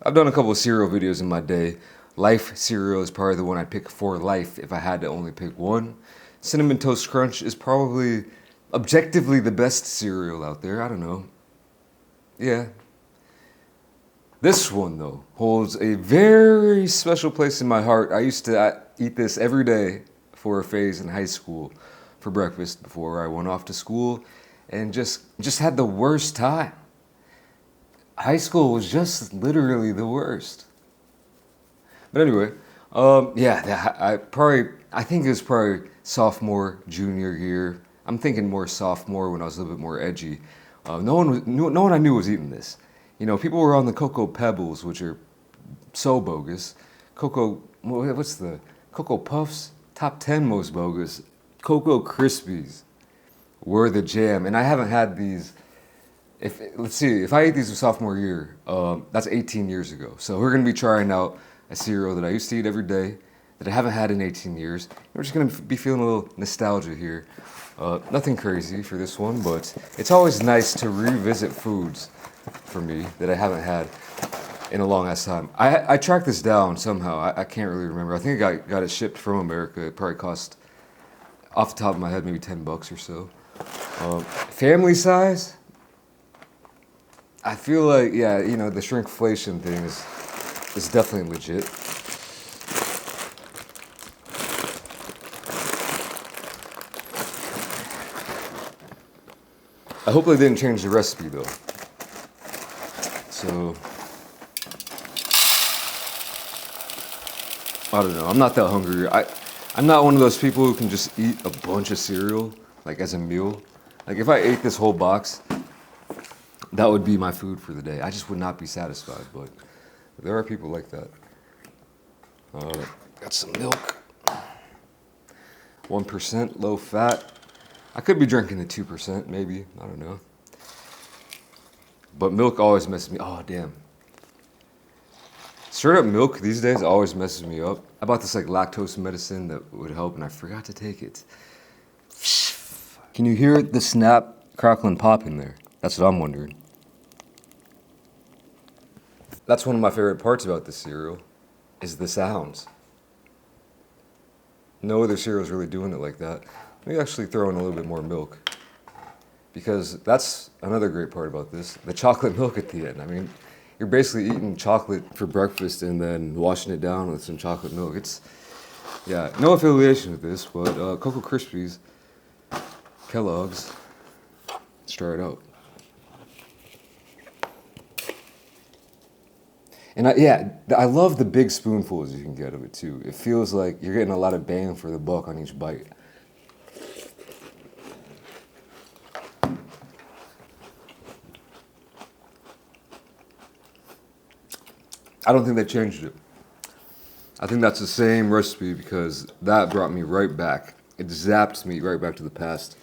I've done a couple of cereal videos in my day. Life cereal is probably the one I'd pick for life if I had to only pick one. Cinnamon Toast Crunch is probably objectively the best cereal out there. I don't know. Yeah. This one, though, holds a very special place in my heart. I used to eat this every day for a phase in high school for breakfast before I went off to school and just had the worst time. High school was just literally the worst. But anyway, I think it was probably sophomore, junior year. I'm thinking more sophomore when I was a little bit more edgy. No one I knew was eating this. You know, people were on the Cocoa Pebbles, which are so bogus. What's the Cocoa Puffs? Top 10 most bogus. Cocoa Krispies were the jam, and I haven't had these. If I ate these in sophomore year, that's 18 years ago. So we're gonna be trying out a cereal that I used to eat every day that I haven't had in 18 years. We're just gonna be feeling a little nostalgia here. Nothing crazy for this one, but it's always nice to revisit foods for me that I haven't had in a long ass time. I tracked this down somehow. I can't really remember. I think I got it shipped from America. It probably cost, off the top of my head, maybe $10 or so. Family size? I feel like, yeah, you know, the shrinkflation thing is definitely legit. I hope they didn't change the recipe though. So, I don't know. I'm not that hungry. I'm not one of those people who can just eat a bunch of cereal, like as a meal. Like if I ate this whole box, that would be my food for the day. I just would not be satisfied, but there are people like that. Got some milk. 1% low fat. I could be drinking the 2%, maybe. I don't know. But milk always messes me. Oh, damn. Straight up milk these days always messes me up. I bought this like lactose medicine that would help, and I forgot to take it. Can you hear the snap, crackle, and pop in there? That's what I'm wondering. That's one of my favorite parts about this cereal, is the sounds. No other cereal's really doing it like that. Let me actually throw in a little bit more milk, because that's another great part about this, the chocolate milk at the end. I mean, you're basically eating chocolate for breakfast and then washing it down with some chocolate milk. Yeah, no affiliation with this, but Cocoa Krispies, Kellogg's, let's try it out. And I love the big spoonfuls you can get of it too. It feels like you're getting a lot of bang for the buck on each bite. I don't think they changed it. I think that's the same recipe because that brought me right back. It zapped me right back to the past.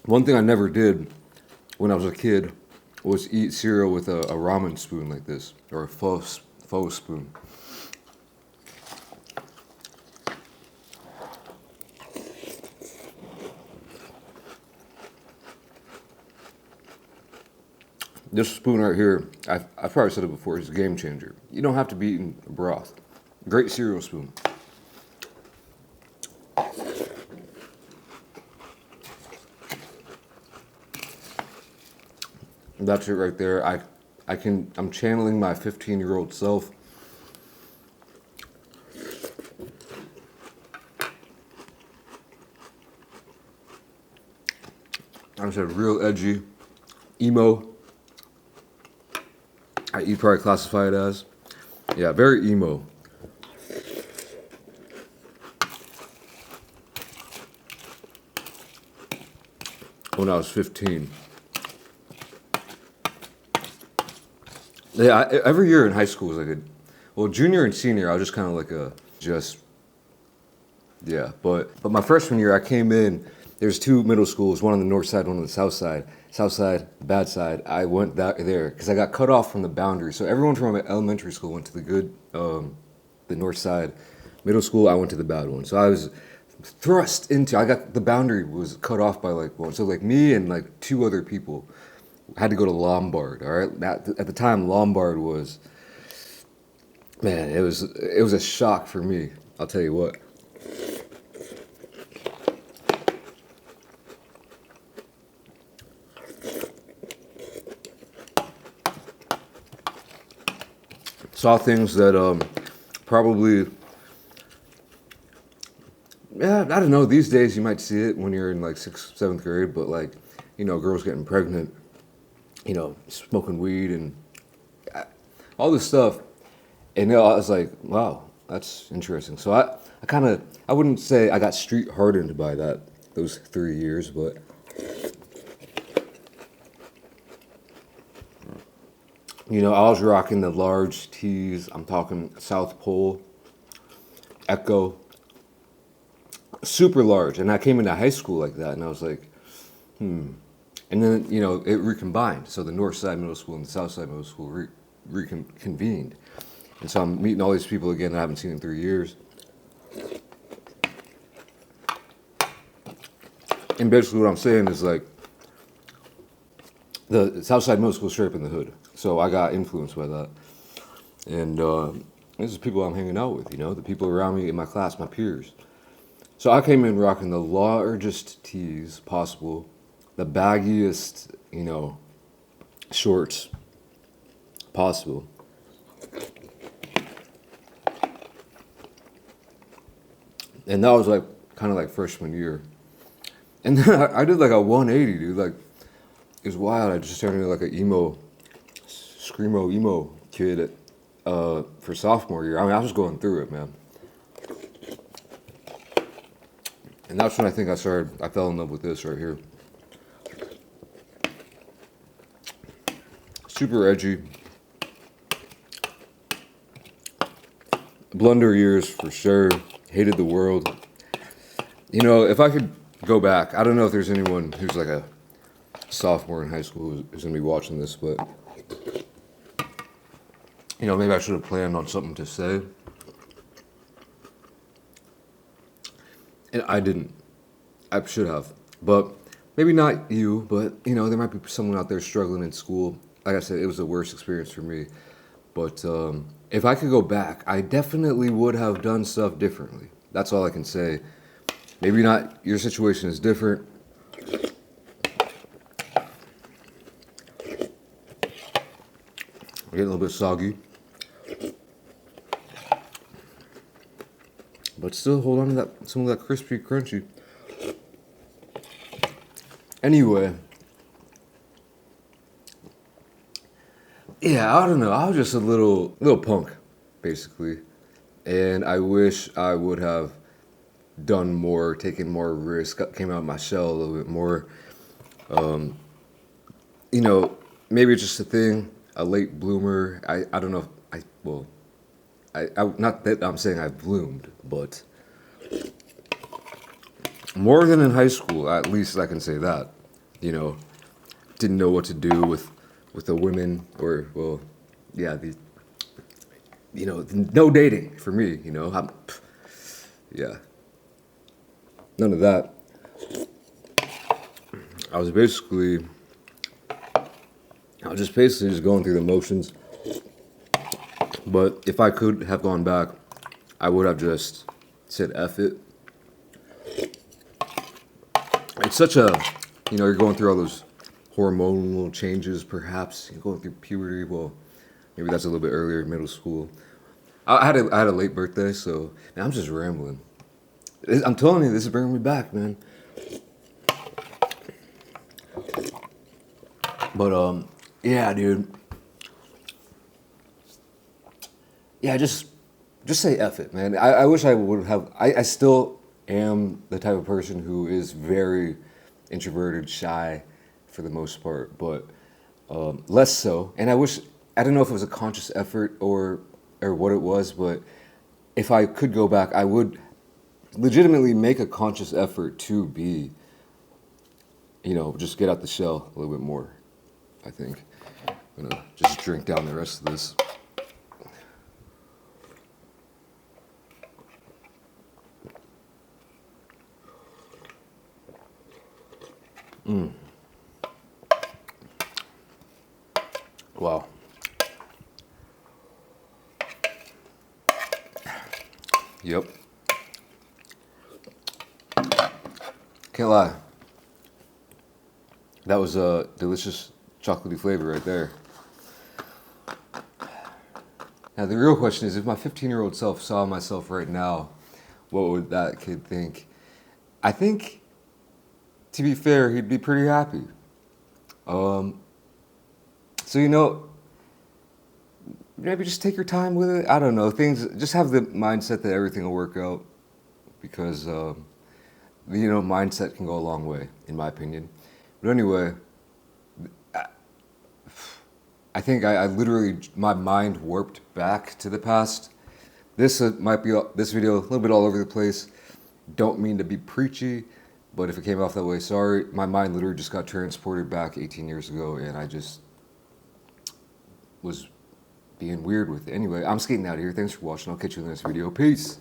One thing I never did when I was a kid was eat cereal with a ramen spoon like this, or a faux spoon. This spoon right here, I've probably said it before, is a game changer. You don't have to be eating broth. Great cereal spoon. That's it right there. I'm channeling my 15-year-old self. I said real edgy, emo. You'd probably classify it as. Yeah, very emo. When I was 15. Yeah, every year in high school was like junior and senior, I was just kind of like but my freshman year, I came in, there's two middle schools, one on the north side, one on the south side. South side, bad side. I went there because I got cut off from the boundary. So everyone from my elementary school went to the north side. Middle school, I went to the bad one. So I was thrust into. I got the boundary was cut off by like one. So like me and like two other people had to go to Lombard. All right, at the time Lombard was, man, it was a shock for me. I'll tell you what. Saw things that probably, yeah, I don't know. These days you might see it when you're in like sixth, seventh grade, but like, girls getting pregnant, smoking weed and all this stuff. And I was like, wow, that's interesting. So I wouldn't say I got street hardened by those 3 years, but I was rocking the large tees. I'm talking South Pole, Echo, super large. And I came into high school like that, and I was like, And then, it recombined. So the North Side Middle School and the South Side Middle School reconvened. And so I'm meeting all these people again that I haven't seen in 3 years. And basically what I'm saying is like, the Southside Middle School straight up in the hood. So I got influenced by that. And this is people I'm hanging out with, the people around me in my class, my peers. So I came in rocking the largest tees possible, the baggiest, shorts possible. And that was like kind of like freshman year. And then I did like a 180, dude. Like, it was wild. I just turned into like an screamo emo kid for sophomore year. I mean, I was going through it, man. And that's when I think I fell in love with this right here. Super edgy. Blunder years for sure. Hated the world. If I could go back, I don't know if there's anyone who's like a sophomore in high school who's going to be watching this, but, maybe I should have planned on something to say. And I didn't. I should have. But maybe not you, but, there might be someone out there struggling in school. Like I said, it was the worst experience for me. But if I could go back, I definitely would have done stuff differently. That's all I can say. Maybe not, your situation is different. I'm getting a little bit soggy. But still hold on to some of that crispy, crunchy. Anyway. Yeah, I don't know. I was just a little punk, basically. And I wish I would have done more, taken more risk, came out of my shell a little bit more. Maybe it's just a thing, a late bloomer. I don't know if I not that I'm saying I've bloomed, but more than in high school, at least I can say that. Didn't know what to do with the women, or no dating for me. None of that. I was just basically going through the motions. But if I could have gone back, I would have just said F it. It's such a, you're going through all those hormonal changes, perhaps. You're going through puberty. Well, maybe that's a little bit earlier, middle school. I had a late birthday, so man, I'm just rambling. I'm telling you, this is bringing me back, man. But yeah, dude. Yeah, just say F it, man. I wish I would have. I still am the type of person who is very introverted, shy, for the most part, but less so. And I don't know if it was a conscious effort or what it was, but if I could go back, I would legitimately make a conscious effort to be, just get out the shell a little bit more, I think. I'm gonna just drink down the rest of this. Wow. Yep. Can't lie. That was a delicious chocolatey flavor right there. Now the real question is, if my 15-year-old self saw myself right now, what would that kid think? I think, to be fair, he'd be pretty happy. So maybe just take your time with it. I don't know. Just have the mindset that everything will work out, because mindset can go a long way, in my opinion. But anyway, I think I literally, my mind warped back to the past. This might be this video a little bit all over the place. Don't mean to be preachy, but if it came off that way, sorry. My mind literally just got transported back 18 years ago, and I just was being weird with it. Anyway, I'm skating out of here. Thanks for watching. I'll catch you in the next video. Peace.